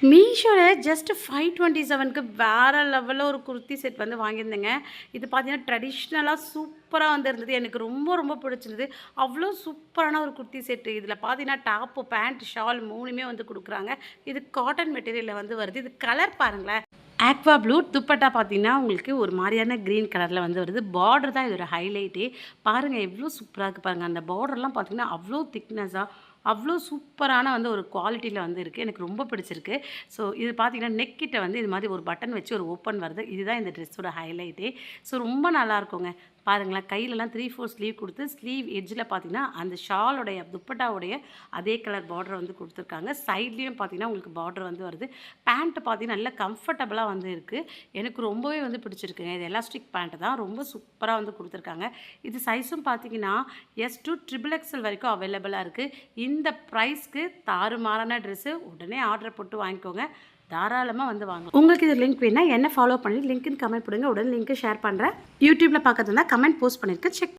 மீஷோவில் ஜஸ்ட் 527க்கு வேறு லெவலில் ஒரு குர்த்தி செட் வந்து வாங்கியிருந்தேங்க. இது பார்த்தீங்கன்னா ட்ரெடிஷ்னலாக சூப்பராக வந்து இருந்தது. எனக்கு ரொம்ப ரொம்ப பிடிச்சிருந்தது. அவ்வளோ சூப்பரான ஒரு குர்த்தி செட்டு. இதில் பார்த்தீங்கன்னா டாப்பு, பேண்ட், ஷால் 3மே வந்து கொடுக்குறாங்க. இது காட்டன் மெட்டீரியலில் வந்து வருது. இது கலர் பாருங்களேன், ஆக்வா ப்ளூ. துப்பட்டா பார்த்தீங்கன்னா உங்களுக்கு ஒரு மாதிரியான க்ரீன் கலரில் வந்து வருது. பார்டர் தான் இதோட ஹைலைட்டே. பாருங்கள் எவ்வளோ சூப்பராக இருக்குது பாருங்கள். அந்த பார்டர்லாம் பார்த்தீங்கன்னா அவ்வளோ திக்னஸாக அவ்வளோ சூப்பரான வந்து ஒரு குவாலிட்டியில் வந்து இருக்குது. எனக்கு ரொம்ப பிடிச்சிருக்கு. ஸோ இது பார்த்தீங்கன்னா நெக் கிட்ட வந்து இது மாதிரி ஒரு பட்டன் வச்சு ஒரு ஓப்பன் வருது. இதுதான் இந்த ட்ரெஸ்ஸோட ஹைலைட்டே. ஸோ ரொம்ப நல்லாயிருக்குங்க. பாருங்களேன், கையிலலாம் 3/4 ஸ்லீவ் கொடுத்து ஸ்லீவ் எட்ஜில் பார்த்தீங்கன்னா அந்த ஷாலோடைய துப்பட்டாவுடைய அதே கலர் பார்டர் வந்து கொடுத்துருக்காங்க. சைட்லேயும் பார்த்தீங்கன்னா உங்களுக்கு பார்டர் வந்து வருது. பேண்ட்டு பார்த்தீங்கன்னா நல்லா கம்ஃபர்டபுளாக வந்து இருக்குது. எனக்கு ரொம்பவே வந்து பிடிச்சிருக்குங்க. இது எலாஸ்டிக் பேண்ட்டு தான், ரொம்ப சூப்பராக வந்து கொடுத்துருக்காங்க. இது சைஸும் பார்த்தீங்கன்னா எஸ் டு XXXL வரைக்கும் அவைலபிளாக இருக்குது. இந்த ப்ரைஸ்க்கு தாறுமாறான ட்ரெஸ்ஸு. உடனே ஆர்டர் போட்டு வாங்கிக்கோங்க. தாராளமாக வந்து வாங்க. உங்களுக்கு இது லிங்க் வேணா என்ன ஃபாலோ பண்ணி லிங்க்னு கமெண்ட் பண்ணுங்க. உடனே லிங்க்கு ஷேர் பண்ணுறேன். யூடியூப்பில் பார்க்கறதுனா கமெண்ட் போஸ்ட் பண்ணியிருக்கேன், செக்